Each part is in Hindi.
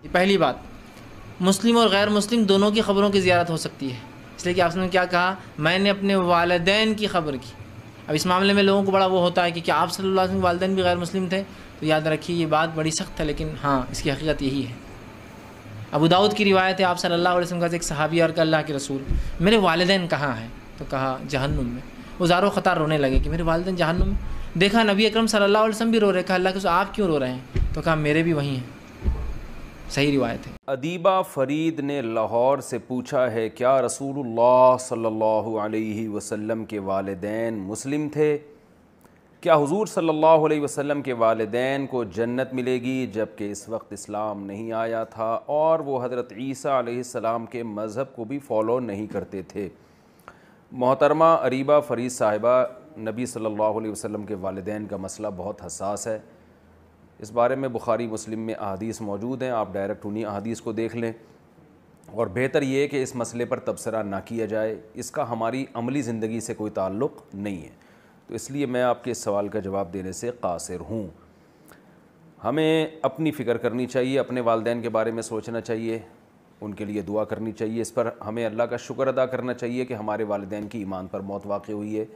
पहली बात, मुस्लिम और गैर मुस्लिम दोनों की ख़बरों की ज़ियारत हो सकती है, इसलिए कि आपने क्या कहा, मैंने अपने वालिदैन की ख़बर की। अब इस मामले में लोगों को बड़ा वो होता है कि क्या आप सल्लल्लाहु अलैहि वसल्लम के वालिदैन भी गैर मुस्लिम थे? तो याद रखिए ये बात बड़ी सख्त है, लेकिन हाँ इसकी हकीकत यही है। अबू दाऊद की रिवायत है, आप सल्लल्लाहु अलैहि वसल्लम का एक सहाबी और का अल्लाह के रसूल, मेरे वालिदैन कहाँ हैं? तो कहा जहन्नुम में। वो ज़ारो ख़तार रोने लगे कि मेरे वालिदैन जहन्नुम में। देखा नबी अकरम सल्लल्लाहु अलैहि वसल्लम भी रो रहे, कहा अल्लाह के रसूल आप क्यों रो रहे हैं? तो कहा मेरे भी वहीं हैं। सही रिवायत है। अदीबा फ़रीद ने लाहौर से पूछा है, क्या रसूलुल्लाह सल्लल्लाहु अलैहि वसल्लम के वालिदैन मुस्लिम थे? क्या हुजूर सल्लल्लाहु अलैहि वसल्लम के वालिदैन को जन्नत मिलेगी जबकि इस वक्त इस्लाम नहीं आया था और वो हज़रत ईसा अलैहिस्सलाम के मज़हब को भी फ़ॉलो नहीं करते थे? मोहतरमा अरीबा फ़रीद साहिबा, नबी सल्लल्लाहु अलैहि वसल्लम के वालिदैन का मसला बहुत हसास है। इस बारे में बुखारी मुस्लिम में अहादीस मौजूद हैं, आप डायरेक्ट उन्हीं अहादीस को देख लें। और बेहतर ये है कि इस मसले पर तबसरा ना किया जाए, इसका हमारी अमली ज़िंदगी से कोई ताल्लुक़ नहीं है। तो इसलिए मैं आपके इस सवाल का जवाब देने से कासिर हूँ। हमें अपनी फ़िक्र करनी चाहिए, अपने वालिदैन के बारे में सोचना चाहिए, उनके लिए दुआ करनी चाहिए। इस पर हमें अल्लाह का शुक्र अदा करना चाहिए कि हमारे वालिदैन की ईमान पर मौत वाक़ई हुई है।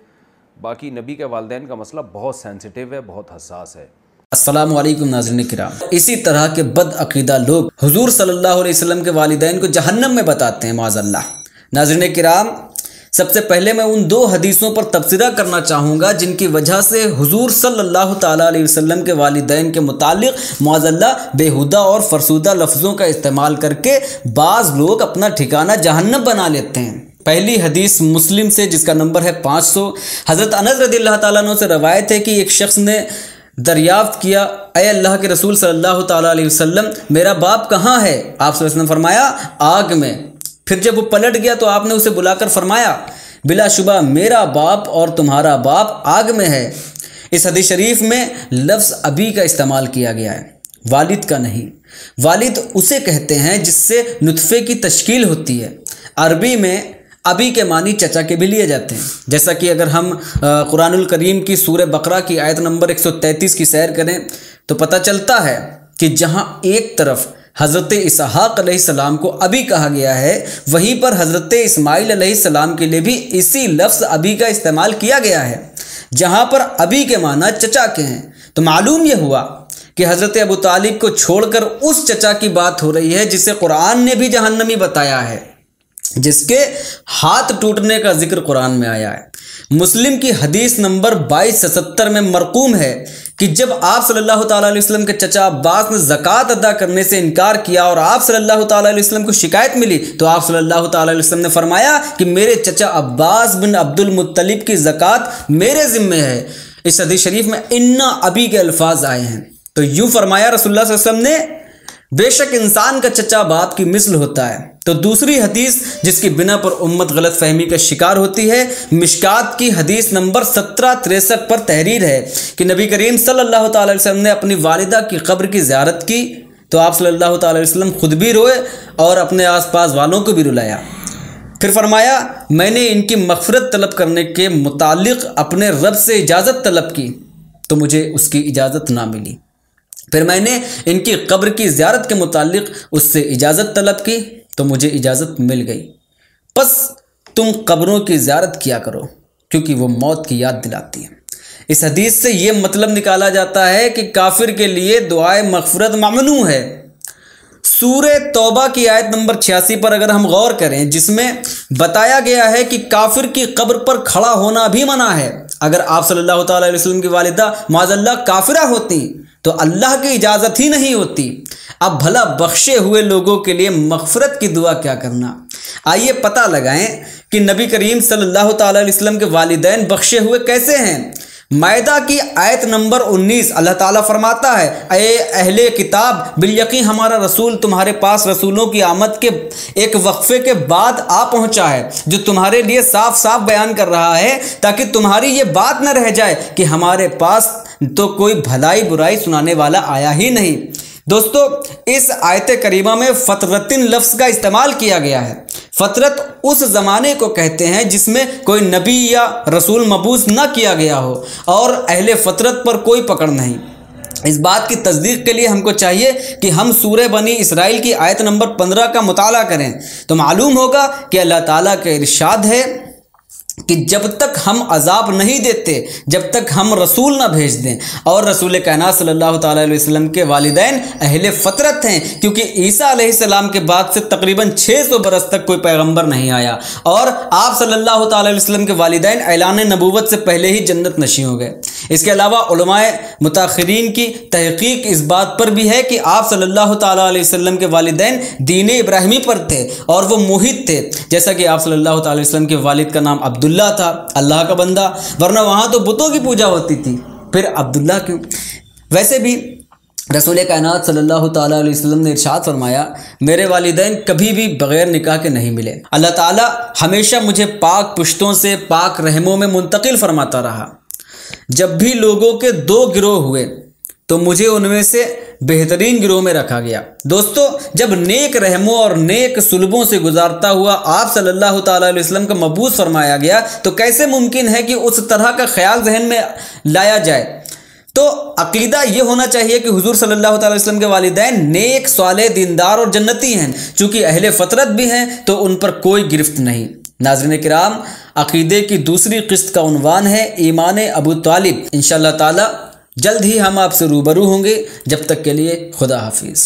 बाकी नबी के वालिदैन का मसला बहुत सेंसिटिव है, बहुत हसास है। अस्सलामु अलैकुम नाज़रीन किराम, इसी तरह के बदअक़ीदा लोग हुज़ूर सल्लल्लाहु अलैहि वसल्लम के वालिदैन को जहन्नम में बताते हैं, माज़अल्लाह। नाज़रीन किराम, सबसे पहले मैं उन दो हदीसों पर तबसरा करना चाहूँगा जिनकी वजह से हुज़ूर सल्लल्लाहु ताला अलैहि वसल्लम के वालिदैन के मुतालिक माज़अल्लाह बेहुदा और फरसूदा लफ्ज़ों का इस्तेमाल करके बाज़ लोग अपना ठिकाना जहन्नम बना लेते हैं। पहली हदीस मुस्लिम से, जिसका नंबर है 500। हज़रत अनस रज़ियल्लाहु ताला अन्हु से रवायत है कि एक शख्स ने दरियाफ्त किया, अय अल्लाह के रसूल सल्लल्लाहु ताला अलैहि वसल्लम, मेरा बाप कहाँ है? आप सल्लल्लाहु अलैहि वसल्लम फरमाया, आग में। फिर जब वो पलट गया तो आपने उसे बुलाकर फरमाया, बिलाशुबा मेरा बाप और तुम्हारा बाप आग में है। इस हदीस शरीफ में लफ्ज़ अबी का इस्तेमाल किया गया है, वालिद का नहीं। वालिद उसे कहते हैं जिससे नुतफ़े की तश्कील होती है। अरबी में अबी के मानी चचा के भी लिए जाते हैं। जैसा कि अगर हम कुरानुल करीम की सूरह बकरा की आयत नंबर 133 की सैर करें तो पता चलता है कि जहाँ एक तरफ हज़रत इसहाक़ अलैहिस्सलाम को अबी कहा गया है, वहीं पर हज़रत इस्माईल अलैहिस्सलाम के लिए भी इसी लफ्ज़ अबी का इस्तेमाल किया गया है, जहाँ पर अबी के माना चचा के हैं। तो मालूम यह हुआ कि हज़रत अबू तालिब को छोड़कर उस चचा की बात हो रही है जिसे कुरान ने भी जहन्नमी बताया है, जिसके हाथ टूटने का जिक्र कुरान में आया है। मुस्लिम की हदीस नंबर 2270 में मरकूम है कि जब आप सल्लल्लाहु ताला अलैहि वसल्लम के चचा अब्बास ने ज़कात अदा करने से इनकार किया और आप सल्लल्लाहु ताला अलैहि वसल्लम को शिकायत मिली, तो आप सल्लल्लाहु ताला अलैहि वसल्लम ने फरमाया कि मेरे चचा अब्बास बिन अब्दुल मुत्तलिब की ज़कात मेरे ज़िम्मे है। इस हदीस शरीफ में इन्ना अबी के अल्फाज आए हैं। तो यूँ फरमाया रसूलुल्लाह सल्लल्लाहु अलैहि वसल्लम ने, बेशक इंसान का चचा बाप की मिस्ल होता है। तो दूसरी हदीस जिसकी बिना पर उम्मत गलत फहमी का शिकार होती है, मिशकात की हदीस नंबर 1763 पर तहरीर है कि नबी करीम सल्लल्लाहु ताला अलैहि वसल्लम ने अपनी वालिदा की कब्र की ज़ियारत की तो आप सल्लल्लाहु ताला अलैहि वसल्लम खुद भी रोए और अपने आसपास वालों को भी रुलाया। फिर फरमाया, मैंने इनकी मग़फ़िरत तलब करने के मुतालिक अपने रब से इजाज़त तलब की तो मुझे उसकी इजाज़त ना मिली। फिर मैंने इनकी कब्र की ज़ियारत के मुतालिक उससे इजाज़त तलब की तो मुझे इजाज़त मिल गई। बस तुम कब्रों की ज़ियारत किया करो क्योंकि वो मौत की याद दिलाती है। इस हदीस से ये मतलब निकाला जाता है कि काफिर के लिए दुआए मग़फ़िरत ममनू है। सूरह तौबा की आयत नंबर 86 पर अगर हम गौर करें, जिसमें बताया गया है कि काफिर की कब्र पर खड़ा होना भी मना है। अगर आप सल्लल्लाहु ताला अलैहि वसल्लम की वालिदा माज़अल्लाह काफिरा होती तो अल्लाह की इजाज़त ही नहीं होती। अब भला बख्शे हुए लोगों के लिए मग़फ़िरत की दुआ क्या करना। आइए पता लगाएं कि नबी करीम सल्लल्लाहु ताला अलैहि वसल्लम के वालिदैन बख्शे हुए कैसे हैं। मायदा की आयत नंबर 19 अल्लाह ताला फरमाता है, ए अहले किताब, बिलयकीन हमारा रसूल तुम्हारे पास रसूलों की आमद के एक वक्फे के बाद आ पहुंचा है जो तुम्हारे लिए साफ साफ बयान कर रहा है ताकि तुम्हारी ये बात न रह जाए कि हमारे पास तो कोई भलाई बुराई सुनाने वाला आया ही नहीं। दोस्तों, इस आयत करीमा में फ़तरतिन लफ्ज़ का इस्तेमाल किया गया है। फ़तरत उस ज़माने को कहते हैं जिसमें कोई नबी या रसूल मबूस न किया गया हो और अहले फ़तरत पर कोई पकड़ नहीं। इस बात की तस्दीक के लिए हमको चाहिए कि हम सूरह बनी इसराइल की आयत नंबर 15 का मुताला करें, तो मालूम होगा कि अल्लाह ताला का इरशाद है कि जब तक हम अजाब नहीं देते, जब तक हम रसूल ना भेज दें। और रसूल कायनात सल्लल्लाहु ताला अलैहि वसल्लम के वालिदैन अहले फ़तरत हैं, क्योंकि ईसा अलैहिस्सलाम के बाद से तकरीबन 600 बरस तक कोई पैगंबर नहीं आया और आप सल्लल्लाहु ताला अलैहि वसल्लम के वालिदैन ऐलान नबूवत से पहले ही जन्नत नशी हो गए। इसके अलावा उलमाए मुताखिरीन की तहकीक इस बात पर भी है कि आप सल्लल्लाहु ताला अलैहि वसल्लम के वालिदैन दीन इब्राहिमी पर थे और वो मुहित थे, जैसा कि आप सल्लल्लाहु ताला अलैहि वसल्लम के वालिद का नाम अब्दुल्ला था, अल्लाह का बंदा, वरना वहाँ तो बुतों की पूजा होती थी, फिर अब्दुल्ला क्यों? वैसे भी रसूल कायनात सल्लल्लाहु ताला अलैहि वसल्लम ने इरशाद फरमाया, मेरे वालिदैन कभी भी बग़ैर निकाह के नहीं मिले। अल्लाह ताला हमेशा मुझे पाक पुश्तों से पाक रहमों में मुंतकिल फरमाता रहा। जब भी लोगों के 2 गिरोह हुए तो मुझे उनमें से बेहतरीन गिरोह में रखा गया। दोस्तों, जब नेक रहमों और नेक सुलभों से गुजारता हुआ आप सल्लल्लाहु ताला अलैहि वसल्लम का मबूस फरमाया गया, तो कैसे मुमकिन है कि उस तरह का ख्याल जहन में लाया जाए? तो अकीदा ये होना चाहिए कि हुजूर सल्लल्लाहु ताला अलैहि वसल्लम के वालिदैन नेक, सालेह, दीनदार और जन्नती हैं। चूँकि अहले फ़तरत भी हैं तो उन पर कोई गिरफ्त नहीं। नाज़रीन किराम, अकीदे की दूसरी किस्त का उन्वान है ईमान अबू तालिब। इंशाअल्लाह ताला जल्द ही हम आपसे रूबरू होंगे। जब तक के लिए खुदा हाफिज़।